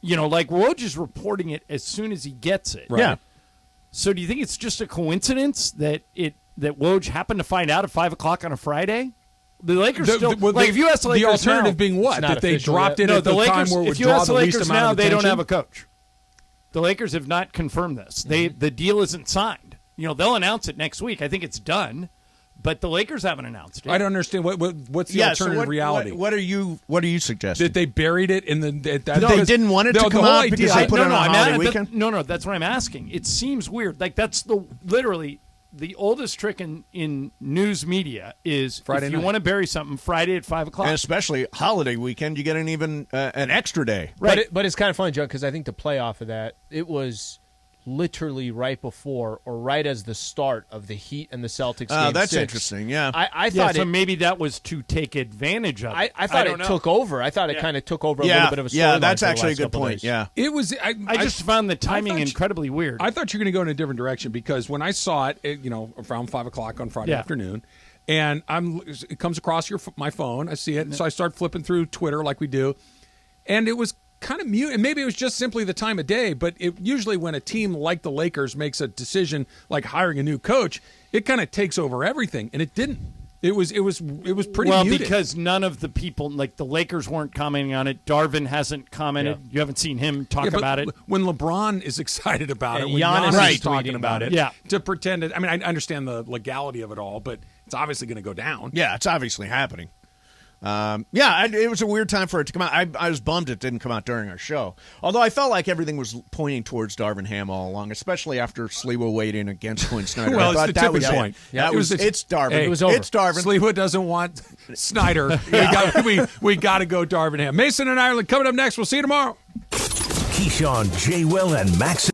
like Woj is reporting it as soon as he gets it. Right. Yeah. So do you think it's just a coincidence that Woj happened to find out at 5 o'clock on a Friday? The Lakers if you ask the Lakers alternative now, being what? That they dropped it no, at the Lakers, time where it would if you draw ask the the least Lakers amount now, of they attention? don't have a coach. The Lakers have not confirmed this. The deal isn't signed. They'll announce it next week. I think it's done, but the Lakers haven't announced it. I don't understand what's the alternative reality. What are you suggesting? That they buried it in the they didn't want it to come out because they put it on a holiday weekend? No, that's what I'm asking. It seems weird. Like that's literally the oldest trick in news media is Friday if you night. want to bury something Friday at 5 o'clock. And especially holiday weekend, you get an extra day. Right. But it's kind of funny, Joe, because I think to play off of that, it was literally right before or right as the start of the Heat and the Celtics game that's 6. interesting, yeah. I thought so maybe that was to take advantage of it. I thought it took over. I thought it kind of took over a little bit of a storyline. Yeah, that's for the actually a last good couple point. days. Yeah. It was. I just found the timing incredibly weird. I thought you were going to go in a different direction because when I saw it, around 5 o'clock on Friday afternoon, and it comes across my phone. I see it, so I start flipping through Twitter like we do, and it was kind of mute. And maybe it was just simply the time of day, but usually when a team like the Lakers makes a decision like hiring a new coach, it kind of takes over everything, and it didn't. It was pretty well muted. because none of the people like the Lakers weren't commenting on it. Darvin hasn't commented. Yeah. You haven't seen him talk but about it. When LeBron is excited about it, And when Giannis Giannis is is talking tweeting about it, Yeah. to pretend it. I mean, I understand the legality of it all, but it's obviously going to go down. Yeah, it's obviously happening. It was a weird time for it to come out. I was bummed it didn't come out during our show. Although I felt like everything was pointing towards Darvin Ham all along, especially after Sliwa weighed in against Quinn Snyder. Well, I it's thought the that tipping was point. Yeah, it's Darvin. Hey, it was over. It's Darvin. Sliwa doesn't want Snyder. We got to go Darvin Ham. Mason and Ireland coming up next. We'll see you tomorrow. Keyshawn, J. Will, and Max.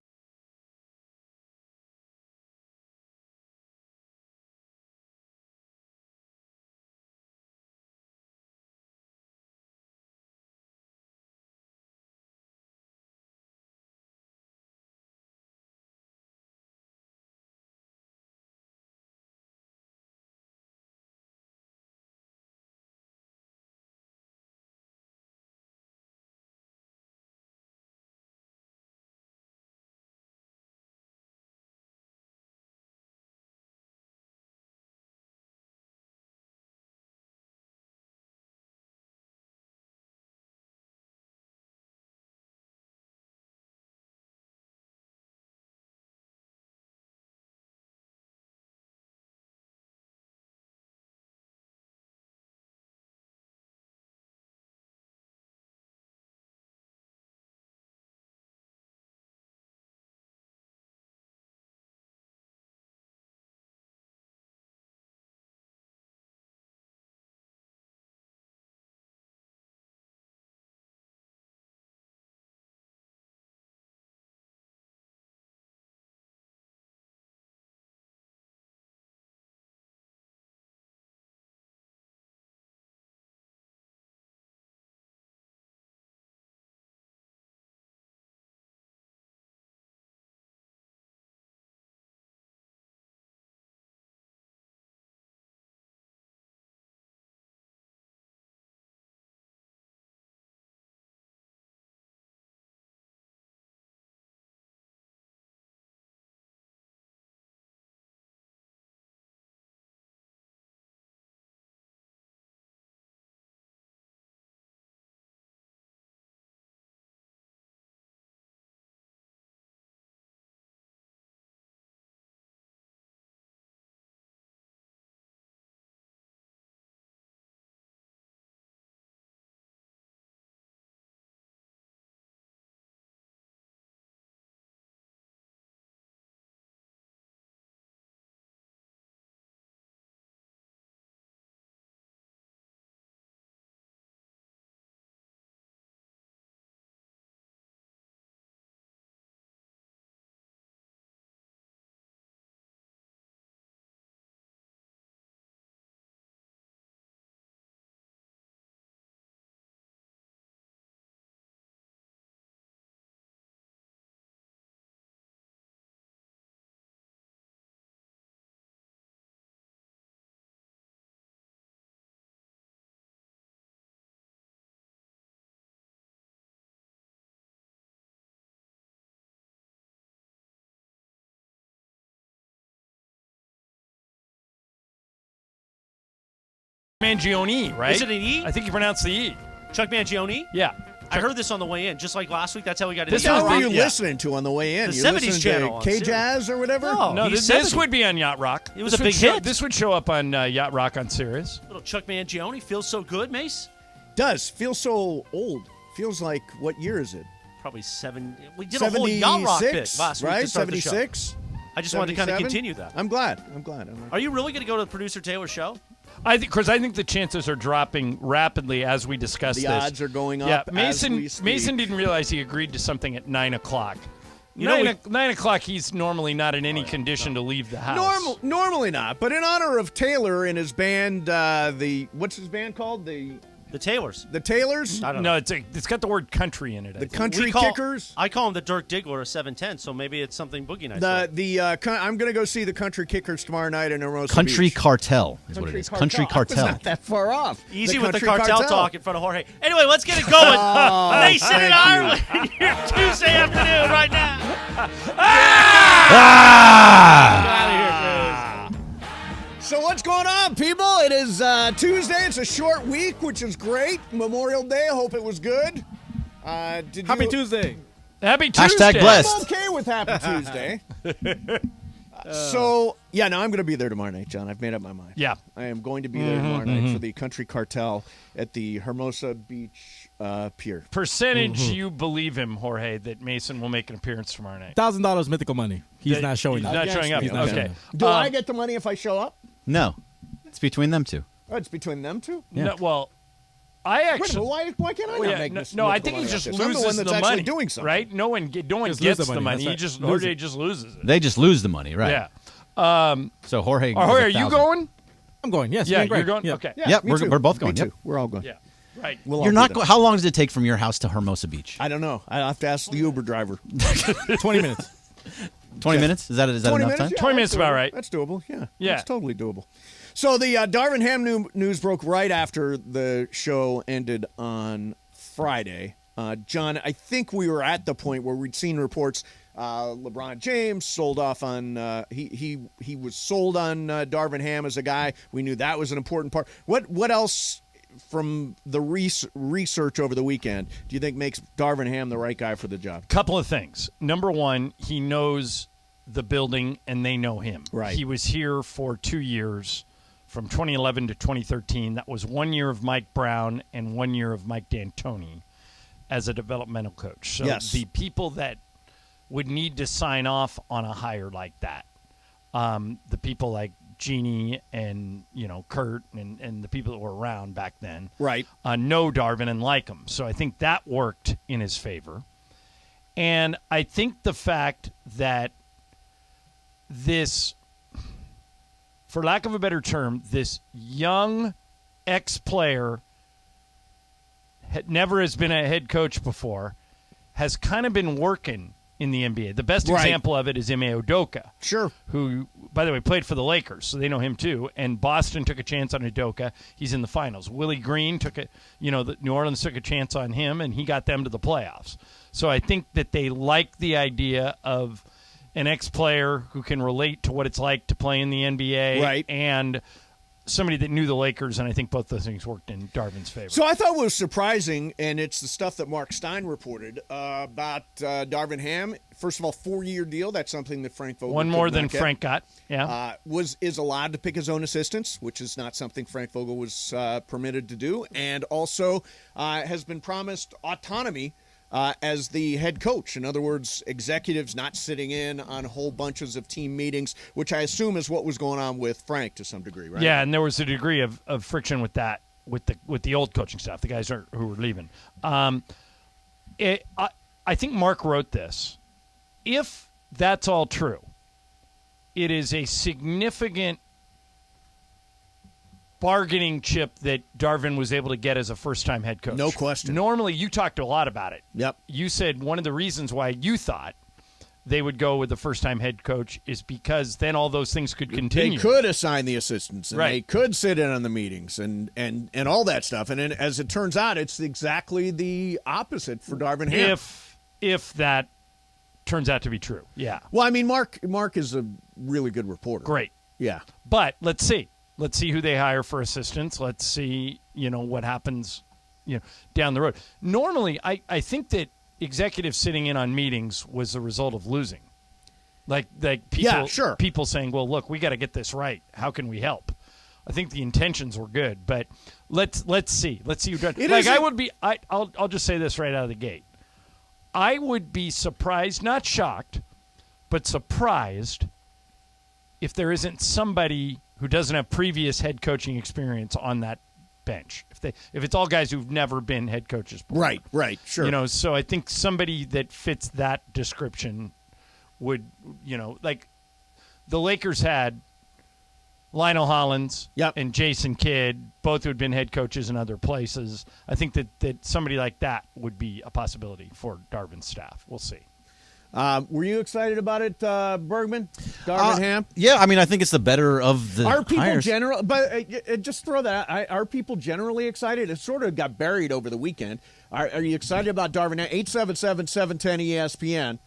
Mangione, right? Is it an E? I think you pronounce the E. Chuck Mangione? Yeah. I heard this on the way in, just like last week. That's how we got This into was What were Yacht you Rock. listening to on the way in? The You 70s listening channel to on K-Jazz or whatever? No. No, He's this 70. would be on Yacht Rock. It was This a would big show- hit. This would show up on Yacht Rock on Sirius. Little Chuck Mangione feels so good, Mace. Does. Feels so old. Feels like, what year is it? Probably 7. We did a whole Yacht Rock bit 76, last week right? to start the show. 76? I just wanted to kind of 77? continue that. I'm glad. I'm glad. Are you really going to go to the producer Taylor show? I think, Chris. I think the chances are dropping rapidly as we discuss The this. odds are going up. Yeah, as we Mason. speak. Mason didn't realize he agreed to something at 9:00. You know, 9 o'clock. He's normally not in any condition to leave the house. Normally not, but in honor of Taylor and his band, what's his band called? The Taylors. The Taylors? I don't know. No, it's got the word country in it. I The think. Country Kickers? I call him the Dirk Diggler of 710, so maybe it's something Boogie Nights. I'm going to go see the Country Kickers tomorrow night in Hermosa Country Beach. Cartel is what it is. Country I was Cartel. not that far off. Easy with the Country cartel talk in front of Jorge. Anyway, let's get it going. Mason and thank Arlen here Tuesday afternoon right now. So what's going on, people? It is Tuesday. It's a short week, which is great. Memorial Day. I hope it was good. Happy Tuesday. Happy Tuesday. Hashtag blessed. I'm okay with Happy Tuesday. So, yeah, no, I'm going to be there tomorrow night, John. I've made up my mind. Yeah. I am going to be there tomorrow night for the Country Cartel at the Hermosa Beach Pier. Percentage you believe him, Jorge, that Mason will make an appearance tomorrow night. $1,000 mythical money. He's not showing He's up. not showing up. He's not Okay. showing up. Do I get the money if I show up? No, it's between them two. Oh, it's between them two? No, well, I Wait, actually. why can't I Well, not yeah, make no, this? no, I mythical think he money just off this? I'm loses the one that's the actually money, doing something. right? No one Just gets lose the the money, money. that's He right. just Lose Jorge it. just loses it. They just lose the money, right? Yeah. So Jorge. Jorge, goes are you 1,000. going? I'm going. Yes. Yeah, doing great. you're going. Yeah. Okay. Yeah, Yep, me we're- too. we're both Me going, too. yep. We're all going. Yeah. Right. We'll all You're be not. there. How long does it take from your house to Hermosa Beach? I don't know. I have to ask the Uber driver. 20 minutes. 20 minutes? Is that 20 enough minutes? time? Yeah, 20 that's minutes is about doable. right. That's doable. Yeah. Yeah. That's totally doable. So the Darvin Ham news broke right after the show ended on Friday. John, I think we were at the point where we'd seen reports LeBron James sold off on he was sold on Darvin Ham as a guy. We knew that was an important part. What else from the research over the weekend do you think makes Darvin Ham the right guy for the job? Couple of things. Number one, he knows the building and they know him. Right. He was here for 2 years, from 2011 to 2013. That was 1 year of Mike Brown and 1 year of Mike D'Antoni as a developmental coach. So Yes. the people that would need to sign off on a hire like that, the people like Jeannie and Kurt and the people that were around back then, Right. know Darvin and like him. So I think that worked in his favor. And I think the fact that this, for lack of a better term, this young ex-player never has been a head coach before, has kind of been working in the NBA. The best Right. example of it is Ime Udoka, Sure. who, by the way, played for the Lakers, so they know him too. And Boston took a chance on Udoka. He's in the finals. Willie Green New Orleans took a chance on him, and he got them to the playoffs. So I think that they like the idea of an ex-player who can relate to what it's like to play in the NBA, Right. and somebody that knew the Lakers, and I think both those things worked in Darvin's favor. So I thought what was surprising, and it's the stuff that Mark Stein reported about Darvin Ham. First of all, 4-year deal. That's something that Frank Vogel One could more not than get. Frank got. Yeah. Is allowed to pick his own assistants, which is not something Frank Vogel was permitted to do, and also has been promised autonomy as the head coach. In other words, executives not sitting in on whole bunches of team meetings, which I assume is what was going on with Frank to some degree, right? Yeah, and there was a degree of friction with that, with the old coaching staff, the guys who were leaving. I think Mark wrote this. If that's all true, it is a significant bargaining chip that Darvin was able to get as a first-time head coach. No question. Normally, you talked a lot about it. Yep. You said one of the reasons why you thought they would go with the first-time head coach is because then all those things could continue. They could assign the assistants, and Right. they could sit in on the meetings, and all that stuff. And then, as it turns out, it's exactly the opposite for Darvin Ham. If that turns out to be true. Yeah. Well, I mean, Mark is a really good reporter. Great. Yeah. But let's see. Let's see who they hire for assistants. Let's see, what happens, down the road. Normally, I think that executives sitting in on meetings was a result of losing. Like people saying, well, look, we got to get this right. How can we help? I think the intentions were good, but let's see. Let's see who does. I'll just say this right out of the gate. I would be surprised, not shocked, but surprised if there isn't somebody who doesn't have previous head coaching experience on that bench. If it's all guys who've never been head coaches before. Right, sure. So I think somebody that fits that description would, like the Lakers had Lionel Hollins and Jason Kidd, both who had been head coaches in other places. I think that somebody like that would be a possibility for Darvin's staff. We'll see. Were you excited about it, Bergman? Darvin Ham? Yeah, I mean, I think it's the better of the Are people hires. just throw that out. Are people generally excited? It sort of got buried over the weekend. Are you excited about Darvin Ham? 877-710-ESPN.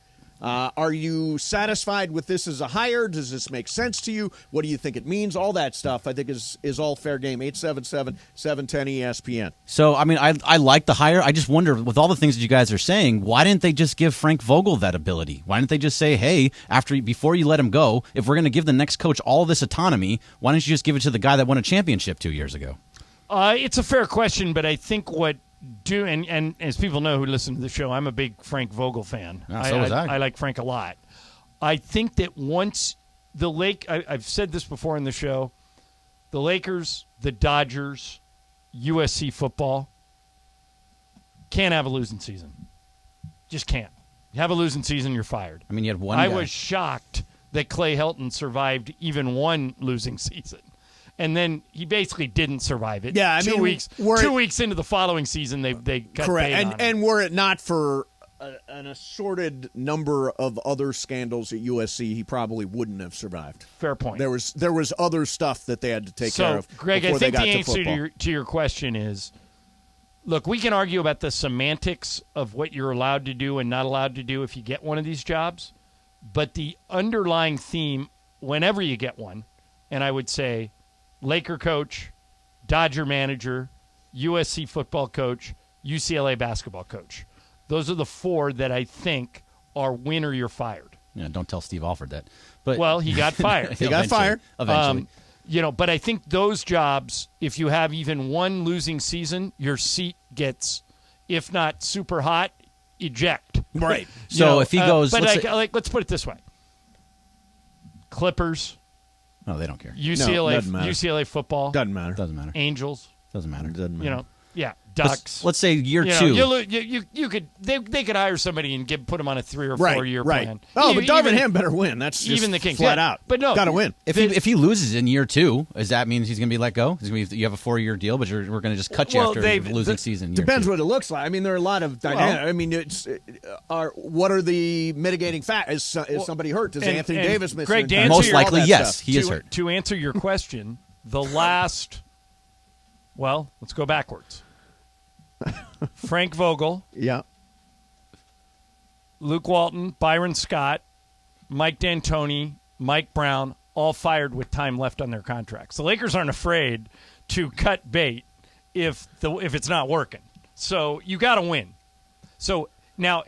Are you satisfied with this as a hire? Does this make sense to you? What do you think it means? All that stuff, I think, is all fair game. 877-710-ESPN. So, I mean, I like the hire. I just wonder, with all the things that you guys are saying, why didn't they just give Frank Vogel that ability? Why didn't they just say, hey, before you let him go, if we're going to give the next coach all this autonomy, why don't you just give it to the guy that won a championship 2 years ago? It's a fair question, but I think and as people know who listen to the show, I'm a big Frank Vogel fan. So was I. I like Frank a lot. I think that once I've said this before in the show, the Lakers, the Dodgers, USC football can't have a losing season. Just can't. You have a losing season, you're fired. I mean, you had one I guy. was shocked that Clay Helton survived even one losing season. And then he basically didn't survive it. Yeah, I mean, 2 weeks into the following season, they got correct. paid on him. And were it not for an assorted number of other scandals at USC, he probably wouldn't have survived. Fair point. There was other stuff that they had to take care of. Greg, before I think they got the to answer football. to your question is, look, we can argue about the semantics of what you're allowed to do and not allowed to do if you get one of these jobs, but the underlying theme, whenever you get one, and I would say Laker coach, Dodger manager, USC football coach, UCLA basketball coach. Those are the four that I think are win or you're fired. Yeah, don't tell Steve Alford that. But well, he got fired. He got fired. Eventually. But I think those jobs, if you have even one losing season, your seat gets, if not super hot, eject. Right. So if he goes, but let's put it this way: Clippers. No, they don't care. UCLA football Doesn't matter. Doesn't matter. Angels. Doesn't matter. Doesn't matter. Ducks. Let's say year two. You could they could hire somebody and put them on a 3 or 4 year plan. Oh, but Darvin Ham better win. That's just even the Kings flat out. But no, got to win. If he loses in year two, does that mean he's going to be let go? You have a 4-year deal, but we're going to just cut you after the losing season. Depends what it looks like. I mean, there are a lot of dynamics. I mean, what are the mitigating factors? Is somebody hurt? Does Anthony Davis miss? Greg, most likely, yes, he is hurt. To answer your question, the last. Well, let's go backwards. Frank Vogel, yeah, Luke Walton, Byron Scott, Mike D'Antoni, Mike Brown, all fired with time left on their contracts. The Lakers aren't afraid to cut bait if it's not working. So you got to win. So now,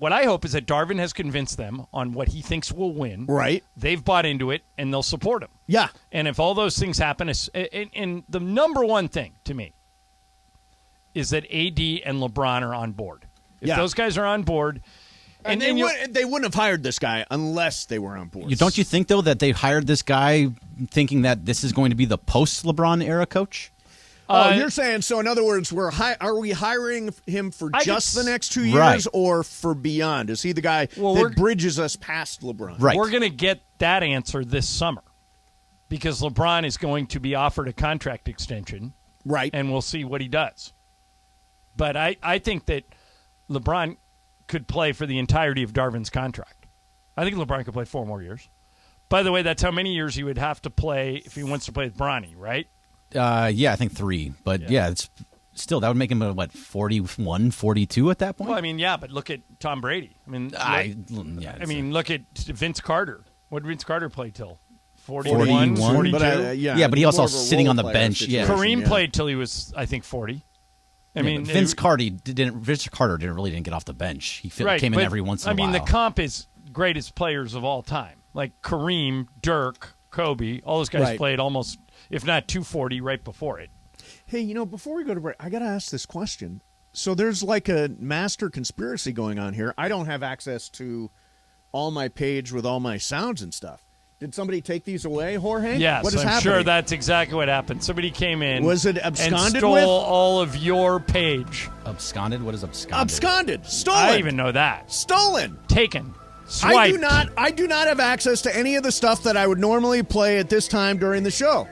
what I hope is that Darvin has convinced them on what he thinks will win. Right. They've bought into it, and they'll support him. Yeah. And if all those things happen, and the number one thing to me is that AD and LeBron are on board. If those guys are on board, and they wouldn't have hired this guy unless they were on board. Don't you think, though, that they hired this guy thinking that this is going to be the post-LeBron era coach? You're saying, so in other words, are we hiring him for just the next 2 years or for beyond? Is he the guy that bridges us past LeBron? Right. We're going to get that answer this summer because LeBron is going to be offered a contract extension. Right. And we'll see what he does. But I think that LeBron could play for the entirety of Darvin's contract. I think LeBron could play 4 more years. By the way, that's how many years he would have to play if he wants to play with Bronny, right? Yeah, I think 3. But, it's still, that would make him, 41, 42 at that point? Well, I mean, but look at Tom Brady. I mean, look at Vince Carter. What did Vince Carter play till? 41, 42. But, Yeah, but he also more was of a sitting role on the player bench, situation, Kareem played till he was, I think, 40. I mean, Vince Carter didn't get off the bench. He came in every once in a while. I mean, the comp is greatest players of all time. Like Kareem, Dirk, Kobe, all those guys played almost, if not 240, right before it. Hey, before we go to break, I got to ask this question. So there's like a master conspiracy going on here. I don't have access to all my page with all my sounds and stuff. Did somebody take these away, Jorge? Yes, what is I'm happening? sure that's exactly what happened. Somebody came in. Was it absconded and stole with? all of your page. Absconded? What is absconded? Absconded. Stolen. I even know that. Stolen. Taken. Swiped. I do not have access to any of the stuff that I would normally play at this time during the show.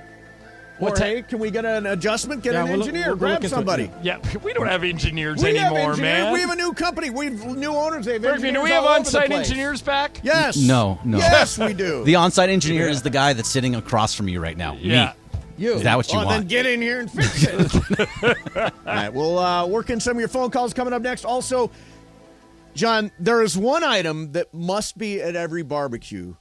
Jorge, can we get an adjustment? Get an engineer. Grab somebody. Yeah, we don't have engineers We have anymore, engineers. man. We have a new company. We have new owners. They have Berkman, engineers do we have all over on-site the place. engineers back? Yes. No. Yes, we do. The on-site engineer is the guy that's sitting across from you right now. Yeah. Me. Is that what you want? Then get in here and fix it. All right, we'll work in some of your phone calls coming up next. Also, John, there is one item that must be at every barbecue.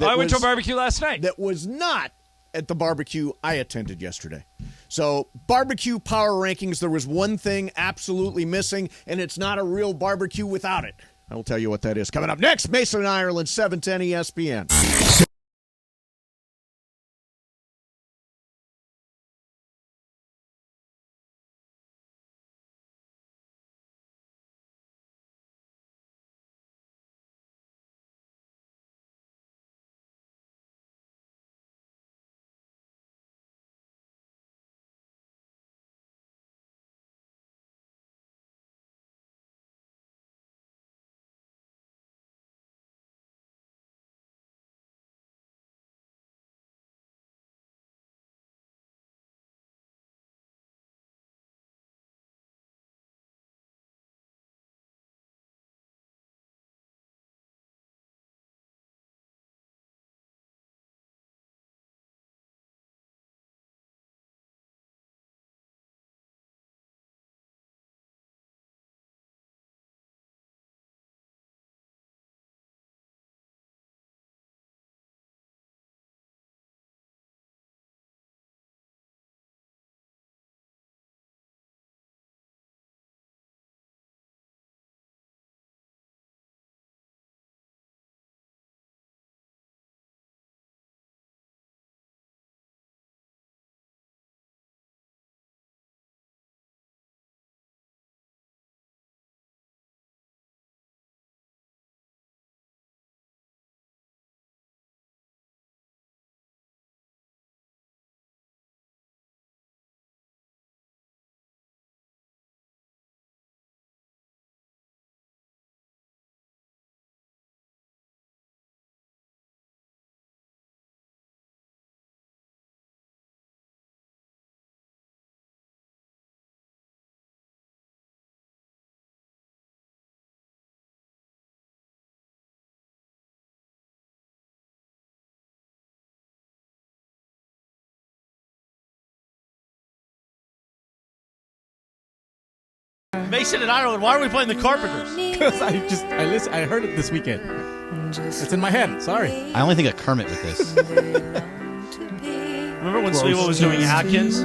I went to a barbecue last night. That was not at the barbecue I attended yesterday. So, barbecue power rankings, there was one thing absolutely missing, and it's not a real barbecue without it. I will tell you what that is. Coming up next, Mason and Ireland, 710 ESPN. Mason and Ireland, why are we playing the Carpenters? Because I heard it this weekend. It's in my head. Sorry. I only think of Kermit with this. Remember when Sliwa was doing Atkins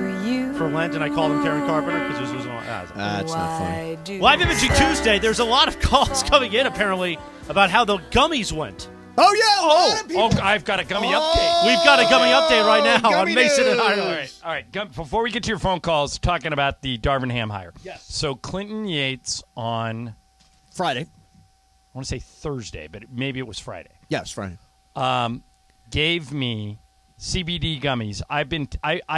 for Lent and I called him Karen Carpenter because this was on. That's not funny. Live Imaging Tuesday, there's a lot of calls coming in apparently about how the gummies went. Oh, yeah. I've got a gummy update. We've got a gummy update right now on gummy Mason and news. Ireland. All right. Before we get to your phone calls, talking about the Darvin Ham hire. Yes. So Clinton Yates on, Friday. I want to say Thursday, but maybe it was Friday. Yes, Friday. Gave me CBD gummies. I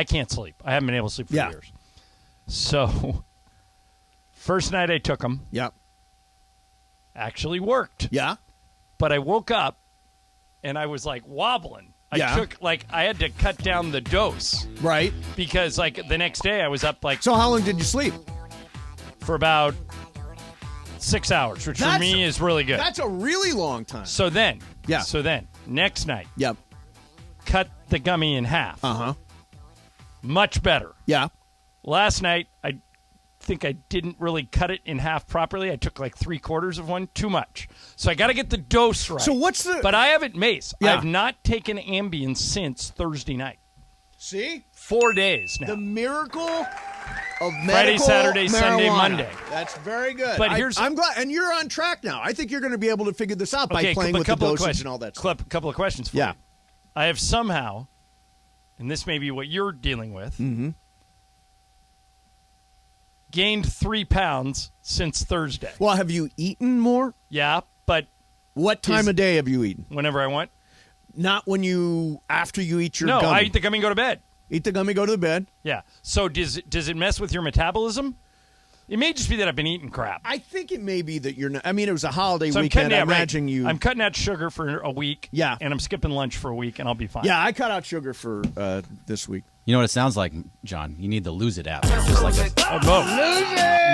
can't sleep. I haven't been able to sleep for years. So first night I took them. Yep. Actually worked. Yeah. But I woke up and I was like wobbling. I had to cut down the dose. Right. Because like the next day I was up like So how long did you sleep? for about 6 hours, which for me is really good. That's a really long time. So then, Yeah. next night, Yep. cut the gummy in half. Uh-huh. Much better. Yeah. Last night, think I didn't really cut it in half properly. I took like 3/4 of one, too much. So I got to get the dose right. So what's the? But I haven't, Mace. Yeah. I've not taken Ambien since Thursday night. See? 4 days now. The miracle of Friday, medical Saturday, marijuana. Sunday, Monday. That's very good. But I'm glad, and you're on track now. I think you're going to be able to figure this out by Okay, playing a with the couple of dosage questions. and all that stuff. A couple of questions for you. I have somehow, and this may be what you're dealing with, gained 3 pounds since Thursday. Well, have you eaten more? Yeah, but What time of day have you eaten? whenever I want. Not after you eat your No, gummy. I eat the gummy and go to bed. Eat the gummy, go to the bed. Yeah. So does it mess with your metabolism? It may just be that I've been eating crap. I think it may be that you're not. I mean, it was a holiday So weekend. I I'm imagine you. I'm cutting out sugar for a week. Yeah. And I'm skipping lunch for a week, and I'll be fine. Yeah, I cut out sugar for this week. You know what it sounds like, John? You need the Lose It app. Just like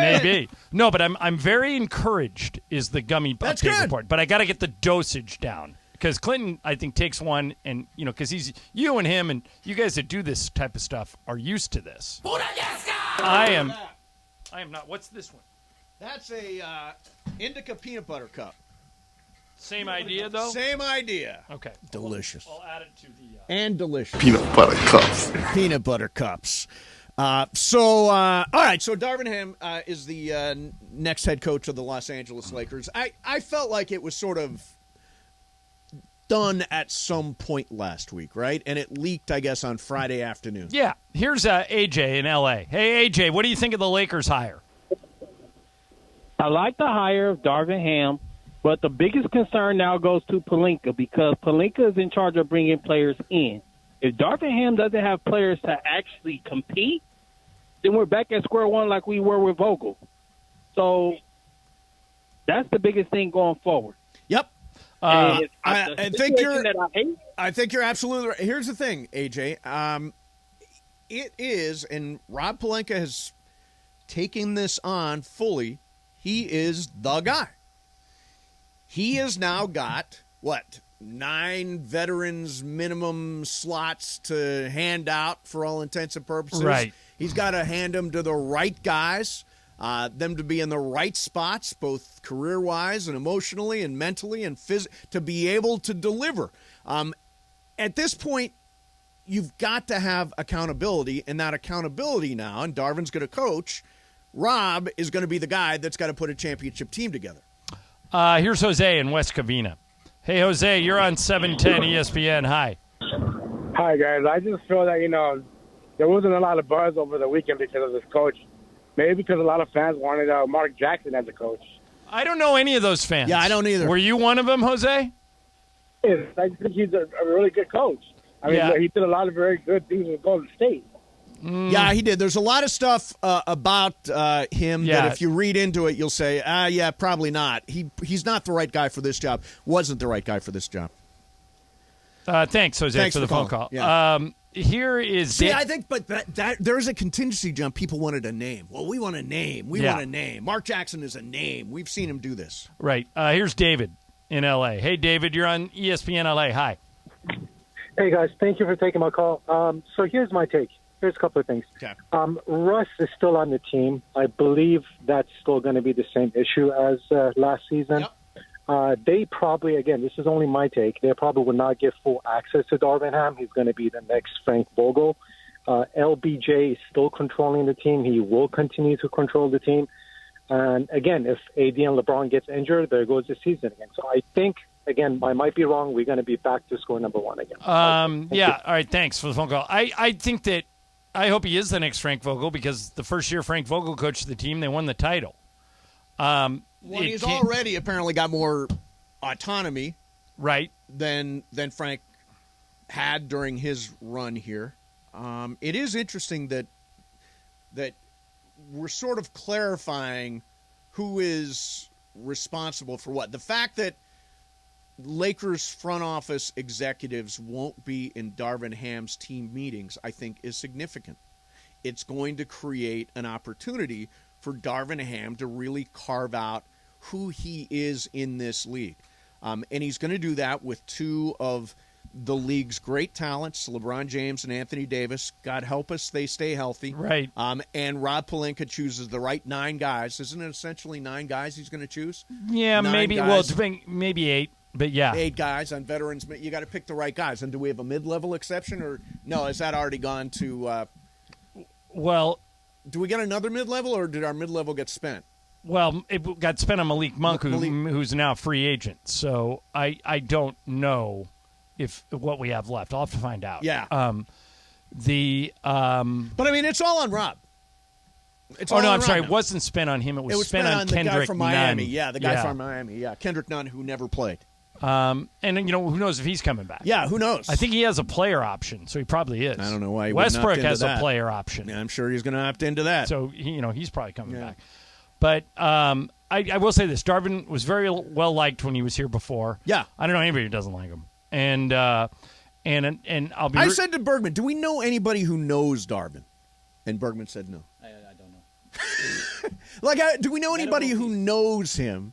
Maybe. No, but I'm very encouraged is the gummy That's update good. report. But I got to get the dosage down. Because Clinton, I think, takes one, and, because you and him and you guys that do this type of stuff are used to this. I am not. What's this one? That's a Indica peanut butter cup. Same idea, though? Same idea. Okay. Delicious. I'll add it to the... And delicious. Peanut butter cups. Peanut butter cups. All right, so Darvin Ham is the next head coach of the Los Angeles Lakers. I felt like it was sort of done at some point last week, right? And it leaked, I guess, on Friday afternoon. Yeah. Here's AJ in L.A. Hey, AJ, what do you think of the Lakers hire? I like the hire of Darvin Ham, but the biggest concern now goes to Pelinka because Pelinka is in charge of bringing players in. If Darvin Ham doesn't have players to actually compete, then we're back at square one like we were with Vogel. So that's the biggest thing going forward. Yep. I think you're absolutely right. Here's the thing, AJ. It is, and Rob Pelinka has taken this on fully. He is the guy. He has now got, 9 veterans minimum slots to hand out for all intents and purposes. Right. He's got to hand them to the right guys, them to be in the right spots, both career-wise and emotionally and mentally and to be able to deliver. At this point, you've got to have accountability, and that accountability now, and Darvin's going to coach, Rob is going to be the guy that's got to put a championship team together. Here's Jose in West Covina. Hey, Jose, you're on 710 ESPN. Hi. Hi, guys. I just feel that, there wasn't a lot of buzz over the weekend because of this coach. Maybe because a lot of fans wanted Mark Jackson as a coach. I don't know any of those fans. Yeah, I don't either. Were you one of them, Jose? I think he's a really good coach. I mean, he did a lot of very good things with Golden State. Yeah, he did. There's a lot of stuff about him that if you read into it, you'll say, yeah, probably not. He's not the right guy for this job. Wasn't the right guy for this job. Thanks, Jose, for the phone call. Yeah. Here is I think, but that there's a contingency, John. People wanted a name. Well, we want a name. We want a name. Mark Jackson is a name. We've seen him do this. Right. Here's David in L.A. Hey, David, you're on ESPN L.A. Hi. Hey, guys. Thank you for taking my call. So here's my take. Here's a couple of things. Okay. Russ is still on the team. I believe that's still going to be the same issue as last season. Yep. They probably, again, this is only my take, they probably would not give full access to Darvin Ham. He's going to be the next Frank Vogel. LBJ is still controlling the team. He will continue to control the team. And, again, if AD and LeBron gets injured, there goes the season again. So I think, again, I might be wrong. We're going to be back to score number one again. Yeah, all right, thanks for the phone call. I think that I hope he is the next Frank Vogel because the first year Frank Vogel coached the team, they won the title. Well, he's already apparently got more autonomy, right, than Frank had during his run here. It is interesting that we're sort of clarifying who is responsible for what. The fact that Lakers front office executives won't be in Darvin Ham's team meetings, I think, is significant. It's going to create an opportunity for Darvin Ham to really carve out who he is in this league. And he's going to do that with two of the league's great talents, LeBron James and Anthony Davis. God help us, they stay healthy. Right. And Rob Pelinka chooses the right 9 guys. Isn't it essentially 9 guys he's going to choose? Yeah, 9 maybe. guys. Well, maybe 8, but yeah. 8 guys on veterans. You got to pick the right guys. And do we have a mid-level exception, or no? Has that already gone to? Well, do we get another mid-level, or did our mid-level get spent? Well, it got spent on Malik Monk, who's now a free agent. So I don't know what we have left. I'll have to find out. Yeah. But I mean, it's all on Rob. I'm sorry. It wasn't spent on him. It was spent on Kendrick the guy from Miami. Nunn. Yeah, the guy from Miami. Yeah, Kendrick Nunn, who never played. And who knows if he's coming back? Yeah, who knows? I think he has a player option, so he probably is. I don't know why he Westbrook has that. a player option. Yeah, I'm sure he's going to opt into that. So he's probably coming back. But I will say this: Darvin was very well liked when he was here before. Yeah, I don't know anybody who doesn't like him. And I'll be. I said to Bergman, "Do we know anybody who knows Darvin?" And Bergman said, "No." I don't know. Do we know anybody who knows him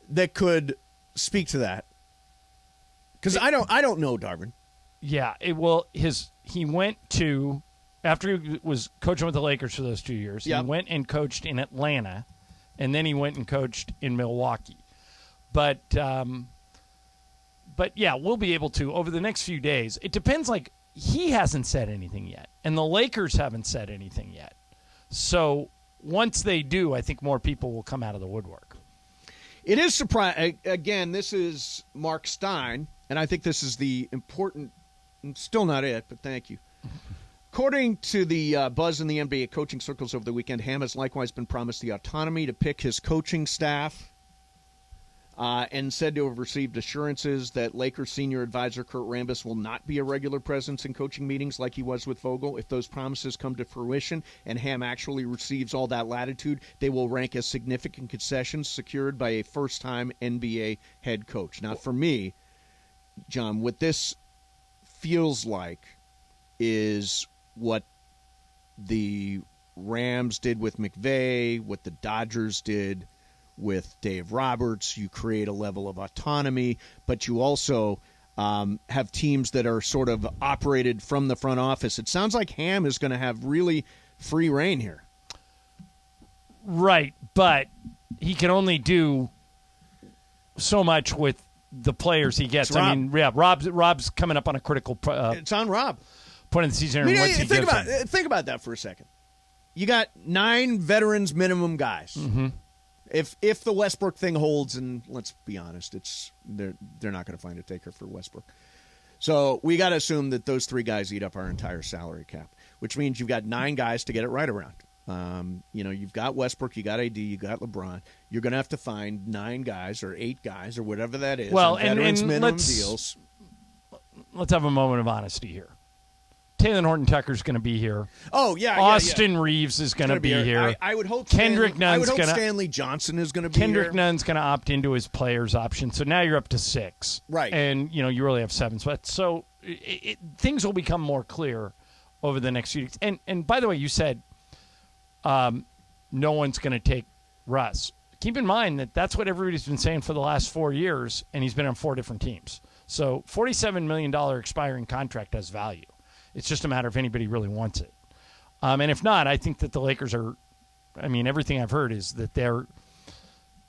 that could speak to that? Because I don't know Darvin. Yeah, he went to. After he was coaching with the Lakers for those 2 years, he went and coached in Atlanta, and then he went and coached in Milwaukee. But yeah, we'll be able to over the next few days. It depends. Like, he hasn't said anything yet, and the Lakers haven't said anything yet. So once they do, I think more people will come out of the woodwork. It is surprising. Again, this is Mark Stein, and I think this is the important. Still not it, but thank you. According to the buzz in the NBA coaching circles over the weekend, Ham has likewise been promised the autonomy to pick his coaching staff and said to have received assurances that Lakers senior advisor Kurt Rambis will not be a regular presence in coaching meetings like he was with Vogel. If those promises come to fruition and Ham actually receives all that latitude, they will rank as significant concessions secured by a first-time NBA head coach. Now, for me, John, what this feels like is what the Rams did with McVay, what the Dodgers did with Dave Roberts. You create a level of autonomy, but you also have teams that are sort of operated from the front office. It sounds like Ham is going to have really free reign here. Right, but he can only do so much with the players he gets. I mean, yeah, Rob's coming up on a critical it's on Rob. Point in the season. Think about that for a second. You got 9 veterans minimum guys. Mm-hmm. If the Westbrook thing holds, and let's be honest, they're not going to find a taker for Westbrook. So we got to assume that those 3 guys eat up our entire salary cap, which means you've got 9 guys to get it right around. You've got Westbrook, you got AD, you got LeBron. You're going to have to find 9 guys or 8 guys or whatever that is. Well, veterans and minimum deals. Let's have a moment of honesty here. Taylor Horton-Tucker's going to be here. Oh, yeah. Austin Reeves is going to be here. I would hope Stanley Johnson is going to be here. Kendrick Nunn's going to opt into his players option. So now you're up to 6. Right. And, you really have 7 spots. So things will become more clear over the next few weeks. And by the way, you said no one's going to take Russ. Keep in mind that that's what everybody's been saying for the last 4 years, and he's been on 4 different teams. So $47 million expiring contract has value. It's just a matter if anybody really wants it. And if not, I think that the Lakers are – everything I've heard is that they're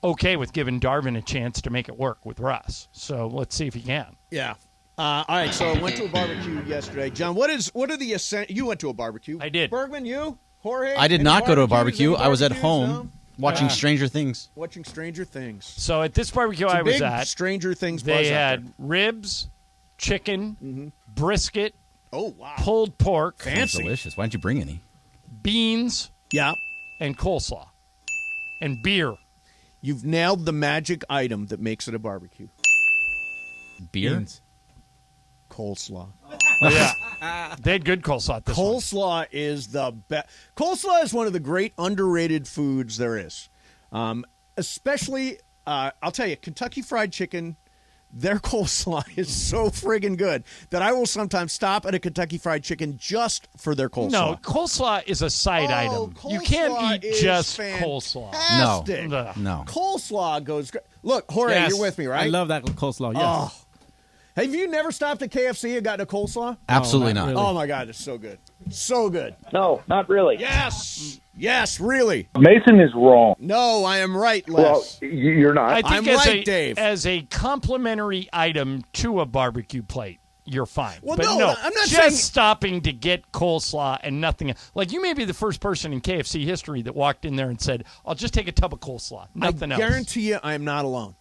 okay with giving Darvin a chance to make it work with Russ. So let's see if he can. Yeah. All right, so I went to a barbecue yesterday. John, what are the – you went to a barbecue. I did. Bergman, you? Jorge? I did not go to a barbecue. I was at home no? watching Stranger Things. Watching Stranger Things. So at this barbecue I was at – Stranger Things they had ribs, chicken, brisket, oh, wow. pulled pork. Fancy. Delicious. Why didn't you bring any? Beans. Yeah. And coleslaw. And beer. You've nailed the magic item that makes it a barbecue. Beer? Beans. Coleslaw. Yeah. They had good coleslaw at this one. Coleslaw is the best. Coleslaw is one of the great underrated foods there is. Especially, I'll tell you, Kentucky Fried Chicken, their coleslaw is so friggin' good that I will sometimes stop at a Kentucky Fried Chicken just for their coleslaw. No, coleslaw is a side item. You can't eat just coleslaw. No. Coleslaw goes great. Look, Jorge, Yes. you're with me, right? I love that coleslaw, yes. Oh, Have you never stopped at KFC and gotten a coleslaw? Absolutely not. really. Oh my God, it's so good. So good. No, not really. Yes, really. Mason is wrong. No, I am right, Les. Well, you're not. I think I'm as right, Dave. as a complimentary item to a barbecue plate, you're fine. Well, but no, I'm not just saying- stopping to get coleslaw and nothing. Like, you may be the first person in KFC history that walked in there and said, "I'll just take a tub of coleslaw, nothing I else." guarantee you I am not alone.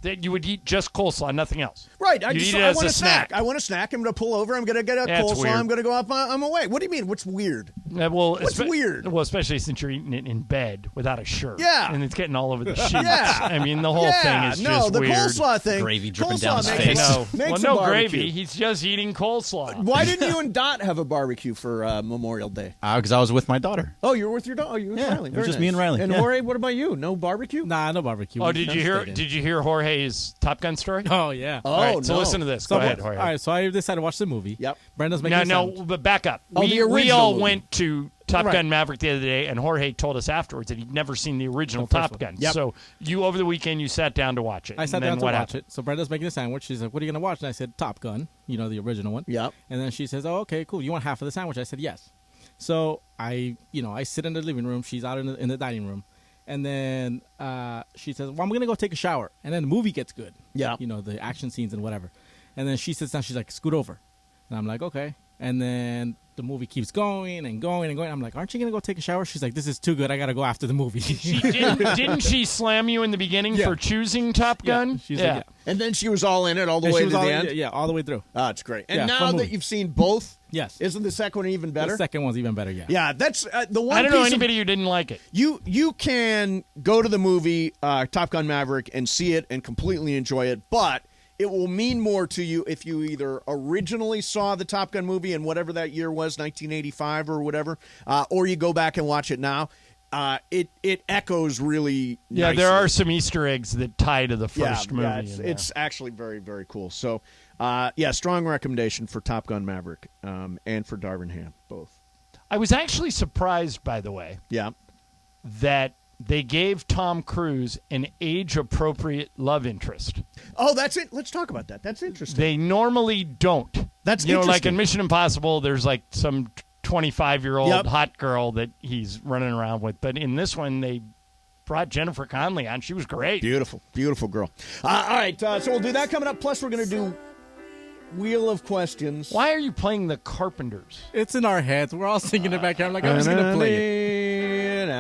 That you would eat just coleslaw, nothing else. Right. You'd eat it as want a a snack. I want a snack. I'm going to pull over. I'm going to get a That's coleslaw. weird. I'm going to go up. I'm away. What do you mean? What's weird? Well, What's weird? Well, especially since you're eating it in bed without a shirt. Yeah. And it's getting all over the sheets. Yeah. I mean, the whole thing is no, just the weird. coleslaw thing. Gravy dripping coleslaw down his makes- face. No. makes Well, a no barbecue. gravy. He's just eating coleslaw. Why didn't you and Dot have a barbecue for Memorial Day? Because I was with my daughter. Oh, you were with your dog. Oh, you were with Yeah, Riley. it was Very just me nice. and Riley. And Yeah. Jorge, what about you? No barbecue? Nah, no barbecue. Oh, We did just you hear? stayed in. Did you hear Jorge's Top Gun story? Oh yeah. Oh, All right, so no. listen to this. So, Go ahead, Jorge. All right, so I decided to watch the movie. Yep. Brenda's making No, a sound. but back up. Oh, the we original all movie. went to Top Right. Gun Maverick the other day, and Jorge told us afterwards that he'd never seen the original The first Top one. Gun. Yep. So you, over the weekend, you sat down to watch it. I sat and then down to what watch happened? it. So Brenda's making a sandwich. She's like, "What are you gonna watch?" And I said, "Top Gun." You know, the original one. Yep. And then she says, "Oh, okay, cool. You want half of the sandwich?" I said, "Yes." So I sit in the living room. She's out in the dining room. And then she says, "Well, I'm gonna go take a shower." And then the movie gets good. Yeah. You know, the action scenes and whatever. And then she sits down. She's like, "Scoot over." And I'm like, "Okay." And then the movie keeps going and going and going. I'm like, "Aren't you gonna go take a shower?" She's like, "This is too good. I gotta go after the movie." Didn't she slam you in the beginning Yeah. for choosing Top Gun? She's like, "Yeah." And then she was all in it all the And way she to was the all, end. yeah, all the way through. Oh, it's great. And Yeah, now fun that movie. you've seen both, Yes. isn't the second one even better? The second one's even better. Yeah. Yeah, that's the one. I don't know piece of- anybody who didn't like it. You can go to the movie Top Gun Maverick and see it and completely enjoy it, but it will mean more to you if you either originally saw the Top Gun movie in whatever that year was, 1985 or whatever, or you go back and watch it now. It echoes really Yeah, nicely. there are some Easter eggs that tie to the first movie. Yeah, in it's actually very, very cool. So, strong recommendation for Top Gun Maverick and for Darvin Ham, both. I was actually surprised, by the way, Yeah. that they gave Tom Cruise an age-appropriate love interest. Oh, that's it. Let's talk about that. That's interesting. They normally don't. That's like interesting. in Mission Impossible, there's like some 25-year-old Yep. hot girl that he's running around with. But in this one, they brought Jennifer Connelly on. She was great. Beautiful, beautiful girl. All right, so we'll do that coming up. Plus, we're going to do Wheel of Questions. Why are you playing the Carpenters? It's in our heads. We're all singing it back here. I'm like, I'm just gonna play it.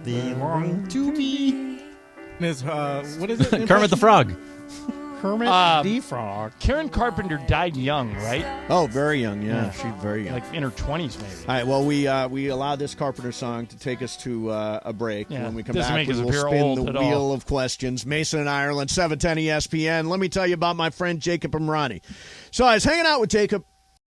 Belong to me. Miss, what is it? Kermit the Frog. Kermit the Frog. Karen Carpenter died young, right? Oh, very young. Yeah, she's very young. Like in her 20s, maybe. All right. Well, we allowed this Carpenter song to take us to a break. Yeah, When we come doesn't back, make we us will appear spin old the at Wheel all. of Questions. Mason in Ireland, 710 ESPN. Let me tell you about my friend Jacob Amrani. So I was hanging out with Jacob